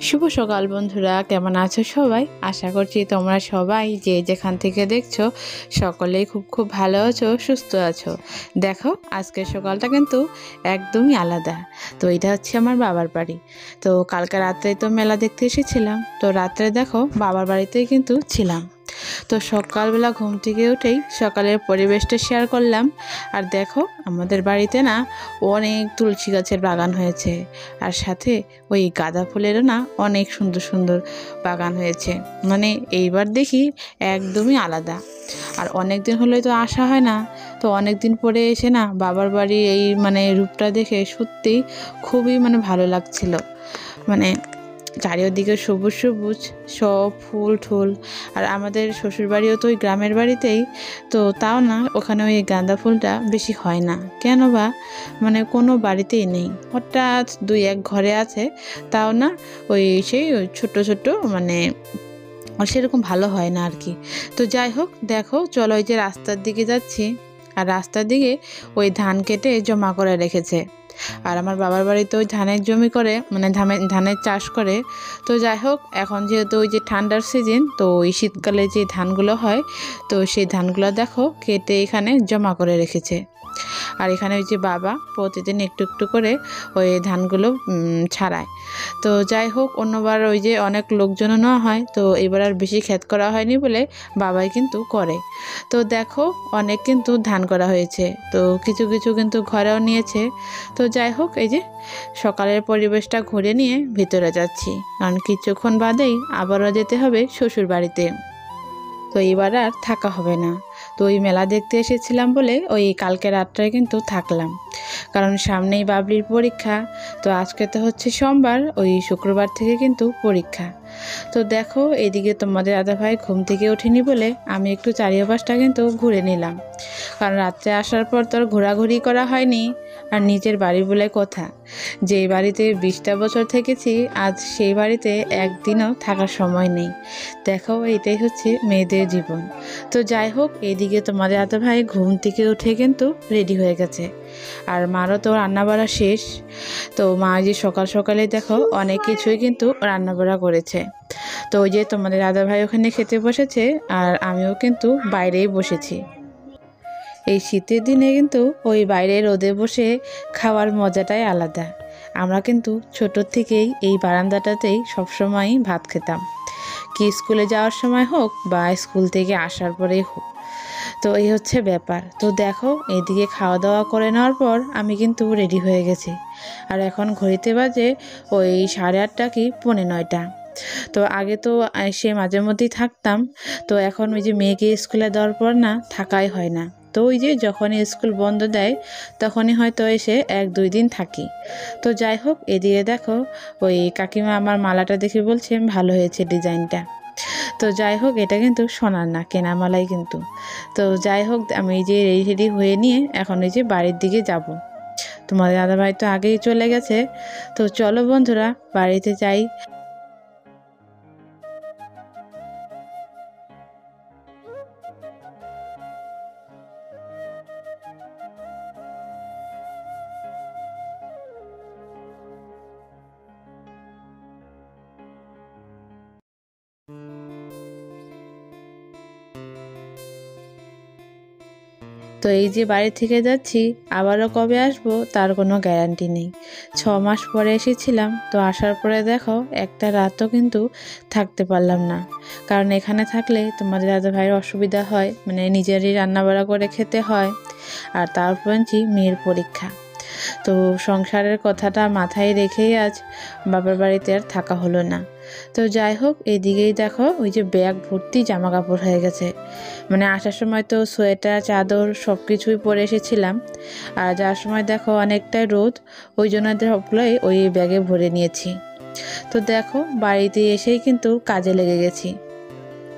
শুভ সকাল বন্ধুরা, কেমন আছো সবাই? আশা করছি তোমরা সবাই যে যেখান থেকে দেখছো সকলেই খুব ভালো আছো, সুস্থ আছো। দেখো আজকের সকালটা কিন্তু একদমই আলাদা। তো এটা হচ্ছে আমার বাবার বাড়ি। তো কালকে রাত্রে তো মেলা দেখতে এসেছিলাম, তো রাত্রে দেখো বাবার বাড়িতেই কিন্তু ছিলাম। তো সকালবেলা ঘুম থেকে উঠেই সকালের পরিবেশটা শেয়ার করলাম। আর দেখো আমাদের বাড়িতে না অনেক তুলসী গাছের বাগান হয়েছে, আর সাথে ওই গাঁদা ফুলেরও না অনেক সুন্দর সুন্দর বাগান হয়েছে। মানে এইবার দেখি একদমই আলাদা। আর অনেক দিন হলে তো আসা হয় না, তো অনেক দিন পরে এসে না বাবার বাড়ি এই রূপটা দেখে সত্যিই খুবই ভালো লাগছিল। মানে চারিদিকে সবুজ সবুজ সব ফুল ঠুল। আর আমাদের শ্বশুরবাড়িও তো ওই গ্রামের বাড়িতেই, তো তাও না ওখানে ওই গাঁদা ফুলটা বেশি হয় না কেন বা, কোনো বাড়িতেই নেই, হঠাৎ দুই এক ঘরে আছে, তাও না ওই ছোট ছোট সেরকম ভালো হয় না আর কি। তো যাই হোক, দেখো চলো ওই যে রাস্তার দিকে যাচ্ছি, আর রাস্তার দিকে ওই ধান কেটে জমা করে রেখেছে। আর আমার বাবার বাড়িতে ওই ধানের জমি করে, ধানের চাষ করে। তো যাই হোক, এখন যেহেতু ওই যে ঠান্ডার সিজন, তো ওই শীতকালে যে ধানগুলো হয়, তো সেই ধানগুলো দেখো কেটে এখানে জমা করে রেখেছে। আর এখানে ওই যে বাবা প্রতিদিন একটু একটু করে ওই ধানগুলো ছাড়ায়। তো যাই হোক, অন্যবার ওই যে অনেক লোকজনও নেওয়া হয়, তো এবার আর বেশি ক্ষেত করা হয়নি বলে বাবাই কিন্তু করে। তো দেখো অনেক কিন্তু ধান করা হয়েছে, তো কিছু কিছু কিন্তু ঘরেও নিয়েছে। তো যাই হোক, এই যে সকালের পরিবেশটা ঘুরে নিয়ে ভিতরে যাচ্ছি, কারণ কিছুক্ষণ বাদেই আবারও যেতে হবে শ্বশুর বাড়িতে। তো এবার আর থাকা হবে না। তো ওই মেলা দেখতে এসেছিলাম বলে ওই কালকে রাতটায় কিন্তু থাকলাম, কারণ সামনেই বাবলির পরীক্ষা। তো আজকে তো হচ্ছে সোমবার, ওই শুক্রবার থেকে কিন্তু পরীক্ষা। তো দেখো এদিকে তোমাদের দাদাভাই ঘুম থেকে ওঠেনি বলে আমি একটু চারিপাশটা কিন্তু ঘুরে নিলাম, কারণ রাত্রে আসার পর তো আর ঘোরাঘুরি করা হয়নি। আর নিজের বাড়ি বলে কথা, যেই বাড়িতে 20টা বছর থেকেছি, আজ সেই বাড়িতে একদিনও থাকার সময় নেই। দেখো এটাই হচ্ছে মেয়েদের জীবন। তো যাই হোক, এদিকে তোমাদের দাদাভাই ঘুম থেকে উঠে কিন্তু রেডি হয়ে গেছে, আর মারও তো রান্নাবাড়া শেষ। তো মা যে সকাল সকালে দেখো অনেক কিছুই কিন্তু রান্নাবাড়া করেছে। তো ওই যে তোমাদের দাদাভাই ওখানে খেতে বসেছে, আর আমিও কিন্তু বাইরেই বসেছি। এই শীতের দিনে কিন্তু ওই বাইরে রোদে বসে খাওয়ার মজাটাই আলাদা। আমরা কিন্তু ছোটোর থেকেই এই বারান্দাটাতেই সবসময়ই ভাত খেতাম, কি স্কুলে যাওয়ার সময় হোক বা স্কুল থেকে আসার পরেই হোক। তো এই হচ্ছে ব্যাপার। তো দেখো এদিকে খাওয়া দাওয়া করে নেওয়ার পর আমি কিন্তু রেডি হয়ে গেছি, আর এখন ঘড়িতে বাজে ওই 8:30 কি 8:45। তো আগে তো সে মাঝে মধ্যেই থাকতাম, তো এখন ওই যে মেয়েকে স্কুলে দেওয়ার পর না থাকাই হয় না। তো ওই যে যখনই স্কুল বন্ধ দেয় তখনই হয়তো এসে 1-2 দিন থাকি। তো যাই হোক, এদিকে দেখো ওই কাকিমা আমার মালাটা দেখে বলছে ভালো হয়েছে ডিজাইনটা। তো যাই হোক, এটা কিন্তু সোনার না, কেনা মালাই কিন্তু। তো যাই হোক, আমি এই যে রেডি হয়ে নিয়ে এখন এই যে বাড়ির দিকে যাব। তোমাদের দাদাভাই তো আগেই চলে গেছে। তো চলো বন্ধুরা বাড়িতে যাই। তো এই যে বাড়ি থেকে যাচ্ছি, আবারও কবে আসবো তার কোনো গ্যারান্টি নেই। 6 মাস পরে এসেছিলাম, তো আসার পরে দেখো একটা রাতও কিন্তু থাকতে পারলাম না, কারণ এখানে থাকলে তোমাদের দাদা ভাইয়ের অসুবিধা হয়, নিজেরই রান্নাবাড়া করে খেতে হয়। আর তারপর মেয়ের পরীক্ষা। তো সংসারের কথাটা মাথায় রেখেই আজ বাবার বাড়িতে আর থাকা হলো না। তো যাই হোক, এদিকেই দেখো ওই যে ব্যাগ ভর্তি জামা কাপড় হয়ে গেছে। আসার সময় তো সোয়েটার চাদর সব কিছুই পরে এসেছিলাম, আর যাওয়ার সময় দেখো অনেকটাই রোদ, ওই জন্য সবগুলোই ওই ব্যাগে ভরে নিয়েছি। তো দেখো বাড়িতে এসেই কিন্তু কাজে লেগে গেছি।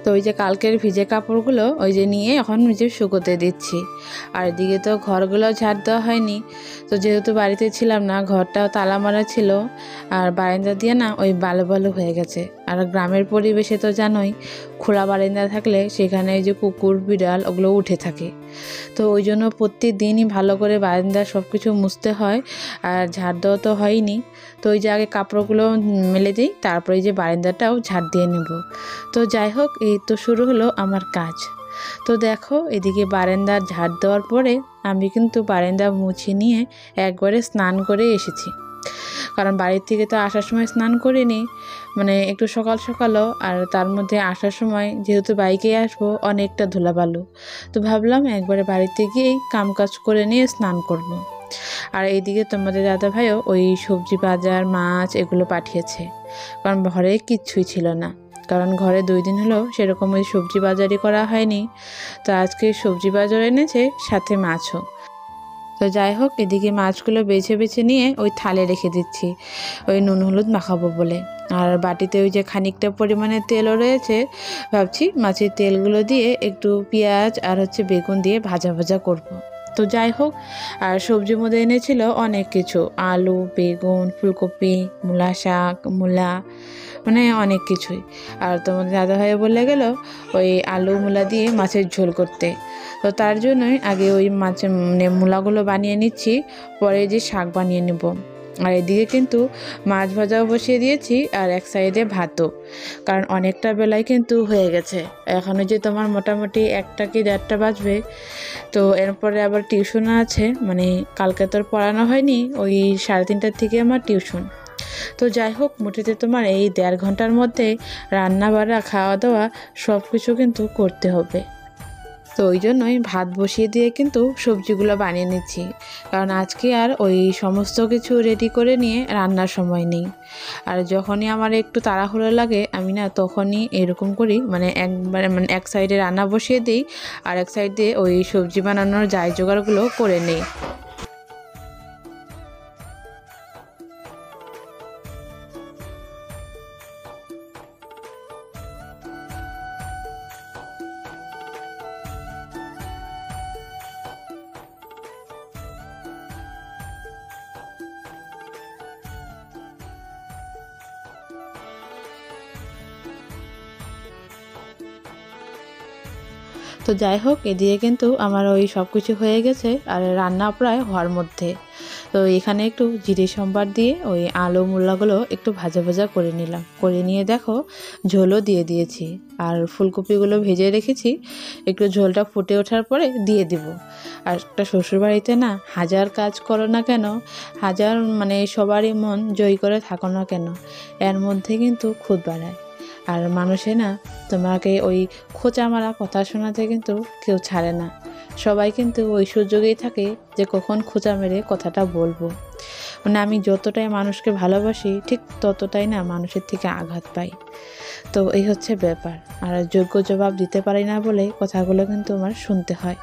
তো ওই যে কালকের ভিজে কাপড়গুলো ওই যে নিয়ে এখন নিজে শুকোতে দিচ্ছি। আর এদিকে তো ঘরগুলো ঝাড় দেওয়া হয়নি, তো যেহেতু বাড়িতে ছিলাম না, ঘরটাও তালা মারা ছিল, আর বারান্দা দিয়ে না ওই বালু বালু হয়ে গেছে। আর গ্রামের পরিবেশে তো জানোই খোলা বারান্দা থাকলে সেখানে যে কুকুর বিড়াল ওগুলো উঠে থাকে। তো ওই জন্য প্রত্যেকদিনই ভালো করে বারান্দা সব কিছু মুছতে হয়, আর ঝাড় দেওয়া তো হয়নি। তো ওই যে আগে কাপড়গুলো মেলে দিই, তারপরে যে বারান্দাটাও ঝাড় দিয়ে নেব। তো যাই হোক, এই তো শুরু হলো আমার কাজ। তো দেখো এদিকে বারান্দা ঝাড় দেওয়ার পরে আমি কিন্তু বারান্দা মুছে নিয়ে একবারে স্নান করে এসেছি, কারণ বাড়ির থেকে তো আসার সময় স্নান করিনি, মানে একটু সকাল সকালও, আর তার মধ্যে আসার সময় যেহেতু বাইকে আসবো অনেকটা ধুলাবালু, তো ভাবলাম একবারে বাড়িতে গিয়েই কাজ করে নিয়ে স্নান করব। আর এইদিকে তোমাদের দাদা ভাইও ওই সবজি বাজার মাছ এগুলো পাঠিয়েছে, কারণ ঘরে কিচ্ছুই ছিল না, কারণ ঘরে 2 দিন হলো সেরকম ওই সবজি বাজারই করা হয়নি। তো আজকে সবজি বাজার এনেছে, সাথে মাছও। তো যাই হোক, এদিকে মাছগুলো বেছে বেছে নিয়ে ওই থালে রেখে দিচ্ছি, ওই নুন হলুদ মাখাবো বলে। আর বাটিতে ওই যে খানিকটা পরিমাণে তেলও রয়েছে, ভাবছি মাছের তেলগুলো দিয়ে একটু পেঁয়াজ আর বেগুন দিয়ে ভাজা ভাজা করব। তো যাই হোক, আর সবজির মধ্যে এনেছিল অনেক কিছু, আলু, বেগুন, ফুলকপি, মূলা শাক, মূলা, মানে অনেক কিছুই। আর তোমাদের দাদাভাই বলে গেল ওই আলু মূলা দিয়ে মাছের ঝোল করতে। তো তার জন্যই আগে ওই মাছের মূলাগুলো বানিয়ে নিচ্ছি, পরে যে শাক বানিয়ে নেব। আর এদিকে কিন্তু মাছ ভাজাও বসিয়ে দিয়েছি, আর এক সাইডে ভাতও, কারণ অনেকটা বেলায় কিন্তু হয়ে গেছে। এখনও যে তোমার মোটামুটি 1টা কি 1:30 বাজবে। তো এরপরে আবার টিউশনও আছে, মানে কালকে তোর পড়ানো হয়নি, ওই 3:30টার থেকে আমার টিউশন। তো যাই হোক, মোটেতে তোমার এই 1.5 ঘন্টার মধ্যে রান্না বাড়া খাওয়া দাওয়া সব কিছু কিন্তু করতে হবে। তো ওই জন্যই ভাত বসিয়ে দিয়ে কিন্তু সবজিগুলো বানিয়ে নিচ্ছি, কারণ আজকে আর ওই সমস্ত কিছু রেডি করে নিয়ে রান্নার সময় নেই। আর যখনই আমার একটু তাড়াহুড়ো লাগে আমি না তখনই এরকম করি, মানে এক সাইডে রান্না বসিয়ে দিই, আর এক সাইডে ওই সবজি বানানোর জোগাড়গুলো করে নিই। তো যাই হোক, এদিকে কিন্তু আমার ওই সব কিছু হয়ে গেছে, আর রান্না প্রায় হওয়ার মধ্যে। তো এখানে একটু জিরে সম্বার দিয়ে ওই আলু মূলাগুলো একটু ভাজা ভাজা করে নিলাম, করে নিয়ে দেখো ঝোলও দিয়ে দিয়েছি, আর ফুলকপিগুলো ভেজে রেখেছি, একটু ঝোলটা ফুটে ওঠার পরে দিয়ে দিব। আর একটা শ্বশুরবাড়িতে না হাজার কাজ করো না কেন, হাজার মানে সবারই মন জয় করে থাকো না কেন, এর মধ্যে কিন্তু খুদ বাড়ায়। আর মানুষে না তোমাকে ওই খোঁচা মারা কথা শোনাতে কিন্তু কেউ ছাড়ে না, সবাই কিন্তু ওই সুযোগেই থাকে যে কখন খোঁচা মেরে কথাটা বলবো। মানে আমি যতটাই মানুষকে ভালোবাসি ঠিক ততটাই না মানুষের থেকে আঘাত পাই। তো এই হচ্ছে ব্যাপার, আর যোগ্য জবাব দিতে পারি না বলে কথাগুলো কিন্তু আমার শুনতে হয়।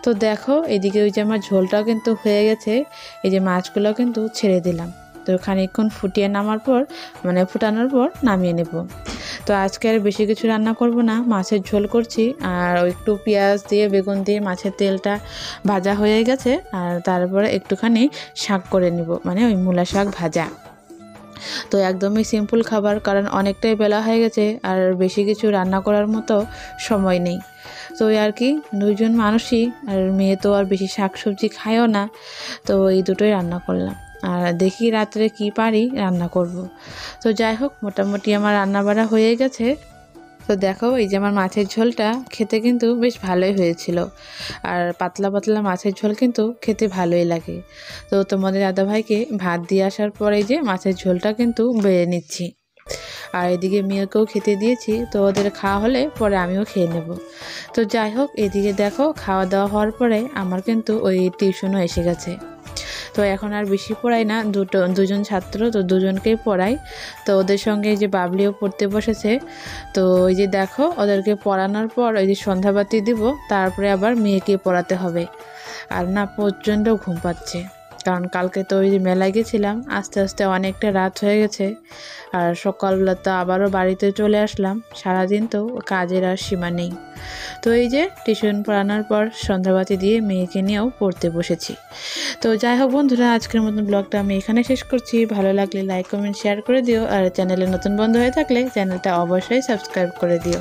তো দেখো এদিকে ওই যে আমার ঝোলটাও কিন্তু হয়ে গেছে, এই যে মাছগুলো কিন্তু ছেড়ে দিলাম। তো খানিকক্ষণ ফুটানোর পর নামিয়ে নেব। তো আজকে আর বেশি কিছু রান্না করব না, মাছের ঝোল করছি, আর একটু পেঁয়াজ দিয়ে বেগুন দিয়ে মাছের তেলটা ভাজা হয়ে গেছে, আর তারপরে একটুখানি শাক করে নিব, মানে ওই মূলা শাক ভাজা। তো একদমই সিম্পল খাবার, কারণ অনেকটাই বেলা হয়ে গেছে, আর বেশি কিছু রান্না করার মতো সময় নেই। তো ওই আর কি, 2 জন মানুষই, আর মেয়ে তো আর বেশি শাকসবজি খায়ও না, তো এই দুটোই রান্না করলাম। আর দেখি রাত্রে কি পারি রান্না করব। তো যাই হোক, মোটামুটি আমার রান্না বাড়া হয়ে গেছে। তো দেখো এই যে আমার মাছের ঝোলটা খেতে কিন্তু বেশ ভালোই হয়েছিল, আর পাতলা পাতলা মাছের ঝোল কিন্তু খেতে ভালোই লাগে। তো তোমাদের দাদাভাইকে ভাত দিয়ে আসার পরে যে মাছের ঝোলটা কিন্তু বেড়ে নিচ্ছি, আর এদিকে মেয়েকেও খেতে দিয়েছি। তো ওদের খাওয়া হলে পরে আমিও খেয়ে নেব। তো যাই হোক, এদিকে দেখো খাওয়া দাওয়া হওয়ার পরে আমার কিন্তু ওই টিউশনও এসে গেছে। তো এখন আর বেশি পড়াই না, 2জন ছাত্র, তো 2জনকেই পড়াই। তো ওদের সঙ্গে এই যে বাবলিও পড়তে বসেছে। তো ওই যে দেখো ওদেরকে পড়ানোর পর ওই যে সন্ধ্যাবাতি দিব, তারপরে আবার মেয়েকে পড়াতে হবে। আর না প্রচণ্ড ঘুম পাচ্ছে, কারণ কালকে তো ওই মেলায় গেছিলাম, আস্তে আস্তে অনেকটা রাত হয়ে গেছে। আর সকালবেলা তো আবারও বাড়িতে চলে আসলাম, সারাদিন তো কাজের আর সীমা নেই। তো এই যে টিউশন পড়ানোর পর সন্ধ্যাবাতি দিয়ে মেয়েকে নিয়েও পড়তে বসেছি। তো যাই হোক বন্ধুরা, আজকের মতন ব্লগটা আমি এখানে শেষ করছি। ভালো লাগলে লাইক কমেন্ট শেয়ার করে দিও, আর চ্যানেলে নতুন বন্ধু হয়ে থাকলে চ্যানেলটা অবশ্যই সাবস্ক্রাইব করে দিও।